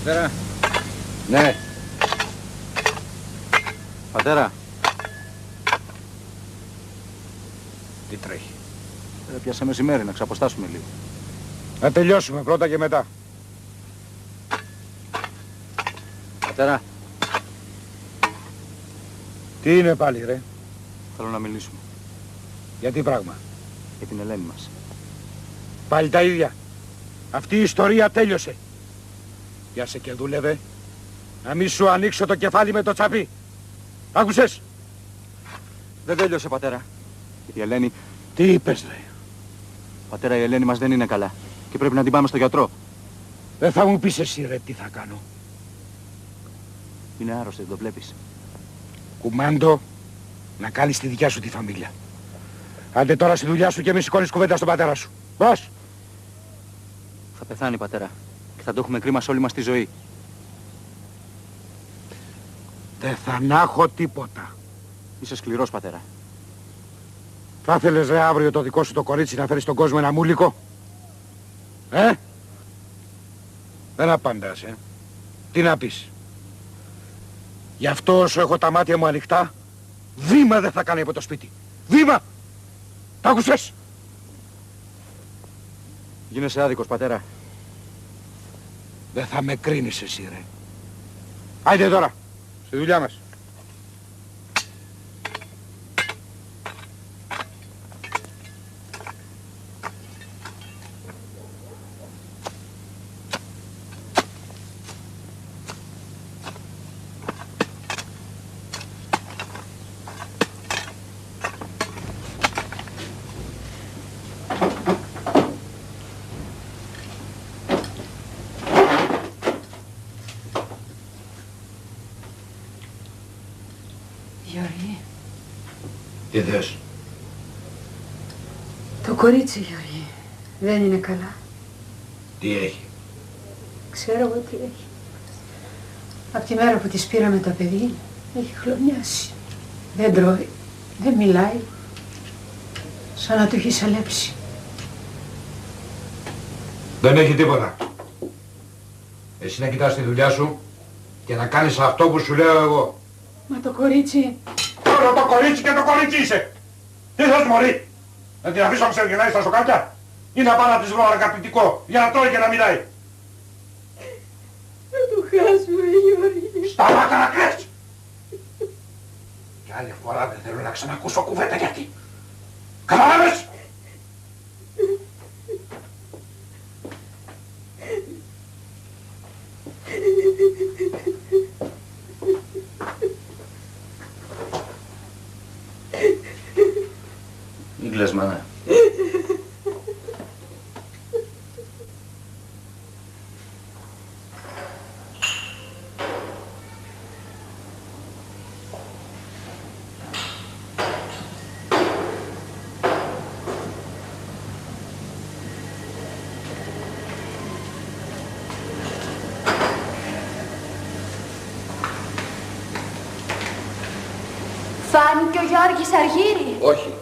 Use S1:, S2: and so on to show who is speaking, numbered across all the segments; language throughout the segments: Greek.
S1: Πατέρα.
S2: Ναι.
S1: Πατέρα.
S2: Τι τρέχει?
S1: Πιάσε μεσημέρι να ξαποστάσουμε λίγο.
S2: Να τελειώσουμε πρώτα και μετά.
S1: Πατέρα.
S2: Τι είναι πάλι, ρε?
S1: Θέλω να μιλήσουμε.
S2: Για τι πράγμα?
S1: Για την Ελένη μας.
S2: Πάλι τα ίδια. Αυτή η ιστορία τέλειωσε. Πιάσε και δούλευε. Να μη σου ανοίξω το κεφάλι με το τσαπί. Άκουσες?
S1: Δεν τέλειωσε, πατέρα. Η Ελένη...
S2: Τι είπες, ρε?
S1: Πατέρα, η Ελένη μας δεν είναι καλά. Και πρέπει να την πάμε στο γιατρό.
S2: Δεν θα μου πεις εσύ, ρε, τι θα κάνω.
S1: Είναι άρρωστη, δεν το βλέπεις?
S2: Κουμάντο, να κάνεις τη δικιά σου τη φαμίλια. Άντε τώρα στη δουλειά σου και μη σηκώνεις κουβέντα στον πατέρα σου. Πώς?
S1: Θα πεθάνει, πατέρα. Και θα το έχουμε κρίμα σε όλη μας τη ζωή.
S2: Δεν θα νάχω τίποτα.
S1: Είσαι σκληρός, πατέρα.
S2: Θα ήθελες, ρε, αύριο το δικό σου το κορίτσι να φέρεις στον κόσμο ένα μούλικο? Δεν απαντάς, Τι να πεις? Γι' αυτό όσο έχω τα μάτια μου ανοιχτά, βήμα δεν θα κάνει από το σπίτι. Βήμα! Τ' άκουσες?
S1: Γίνεσαι άδικος, πατέρα.
S2: Δεν θα με κρίνεις εσύ, ρε. Άιντε τώρα, στη δουλειά μας.
S3: Γιώργη.
S2: Τι θες?
S3: Το κορίτσι, Γιώργη, δεν είναι καλά.
S2: Τι έχει?
S3: Ξέρω εγώ τι έχει. Από τη μέρα που της πήραμε το παιδί, έχει χλωμιάσει. Δεν τρώει, δεν μιλάει. Σαν να του έχει σαλέψει.
S2: Δεν έχει τίποτα. Εσύ να κοιτάς τη δουλειά σου και να κάνεις αυτό που σου λέω εγώ.
S3: Μα το κορίτσι...
S2: Τώρα το κορίτσι και το κορίτσι είσαι. Τι θες, μωρή? Να την αφήσω να ξεργενάει στα σοκάκια ή να πάω να της βρω αργαπητικό για να τρώει και να μιλάει?
S3: Θα το χάσουμε, Γιώργη.
S2: Σταμάτα να κλαις! Και άλλη φορά δεν θέλω να ξανακούσω κουβέντα γιατί. Καταλάβες?
S1: Μην κλαις, μάνα.
S4: Φάνηκε ο Γιώργης Αργύρη.
S5: Όχι.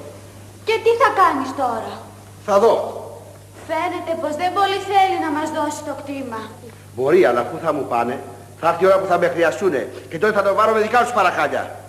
S4: Και τι θα κάνεις τώρα?
S5: Θα δω.
S4: Φαίνεται πως δεν πολύ θέλει να μας δώσει το κτήμα.
S5: Μπορεί, αλλά αφού θα μου πάνε, θα έρθει η ώρα που θα με χρειαστούνε και τότε θα το βάλω με δικά τους παραχάλια.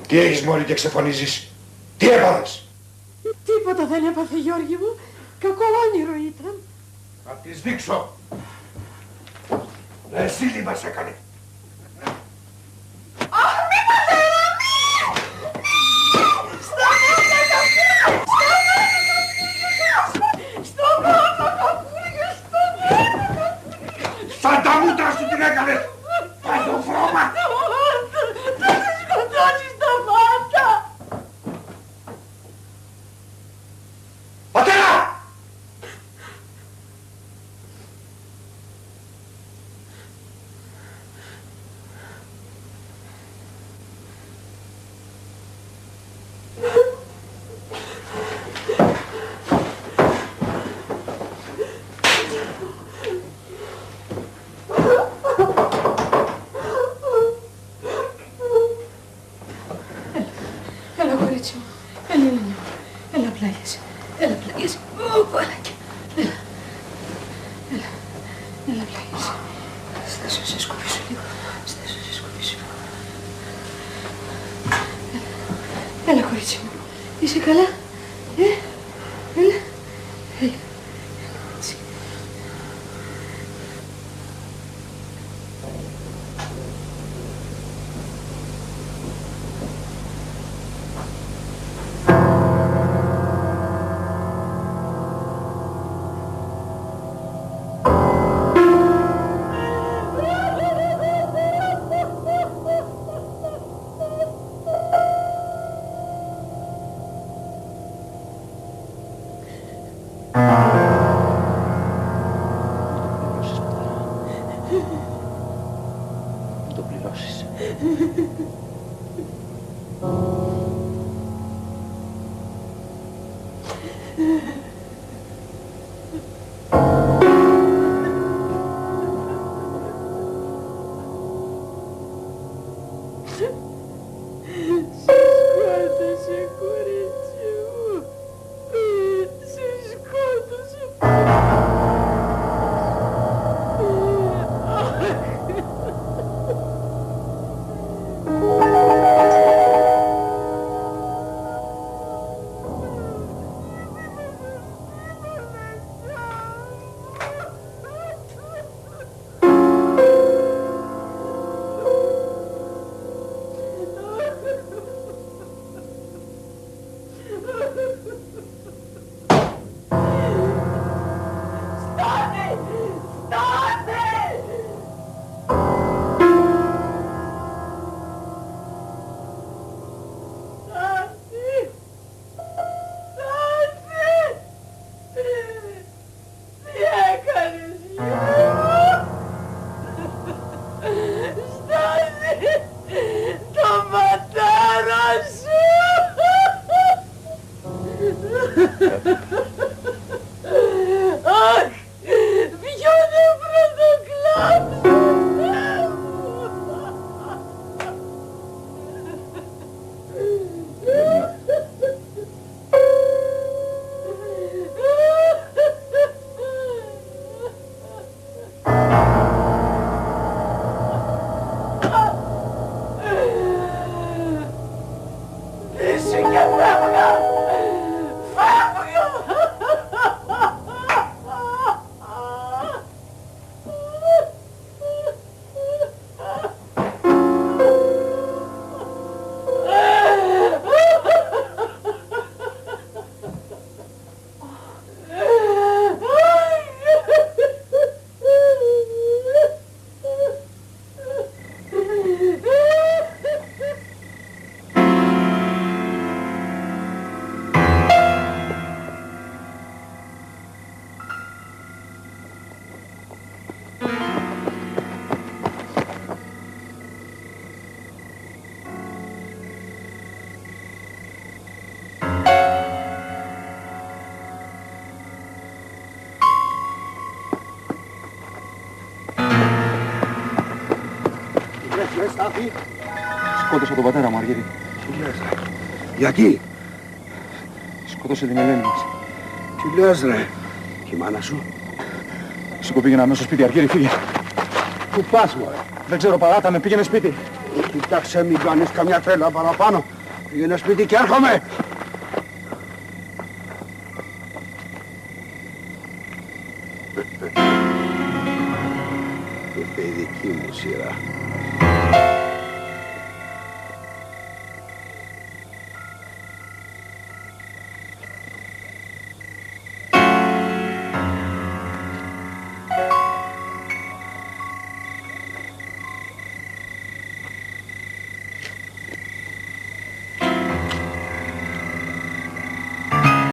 S2: Τι έχεις μόλι και ξεφωνίζεις? Τι έπαθες?
S3: Τίποτα δεν έπαθε, Γιώργη μου. Κακό όνειρο ήταν.
S2: Θα της δείξω. Εσύ τι μας έκανε.
S3: Αχ, μη πατέρα, μη!
S2: Σαν τα μούτρα σου την έκανες. Πας το φρώμα.
S3: Θα σε σκοτώσεις τα μάτια.
S2: Πατέρα!
S3: Έλα, κορίτσι μου. Έλα, Ελένη μου. Έλα, πλάγιασε. Έλα, πλάγιασε. Ω, κολάκι. Έλα. Έλα. Έλα, πλάγιασε. Στάσου, σε σκουφίσω λίγο. Στάσου, σε σκουφίσω. Έλα, κορίτσι μου. Είσαι καλά? Έλα. Έλα. Έτσι.
S1: Να το πληρώσεις.
S3: Σκότωσε, κορίτσι μου. Σε σκότωσε. Αχ, ποιο νευρό το κλάψω, Θεέ μου. Δύση και φεύγα, φεύγω.
S5: Στάθη.
S1: Σκότωσα τον πατέρα μου, Αργύρη.
S5: Τι λες, ρε? Γιατί?
S1: Σκότωσε την Ελένη μας.
S5: Τι λες, ρε? Και η μάνα σου?
S1: Σήκω, πήγαινα αμέσως σπίτι, Αργύρη, φύγε.
S5: Πού πας, μωρέ?
S1: Δεν ξέρω, παράτα με, πήγαινε σπίτι.
S5: Κοιτάξε, μην κάνεις καμιά τρέλα παραπάνω. Πήγαινε σπίτι και έρχομαι. Ήρθε η δική μου σειρά.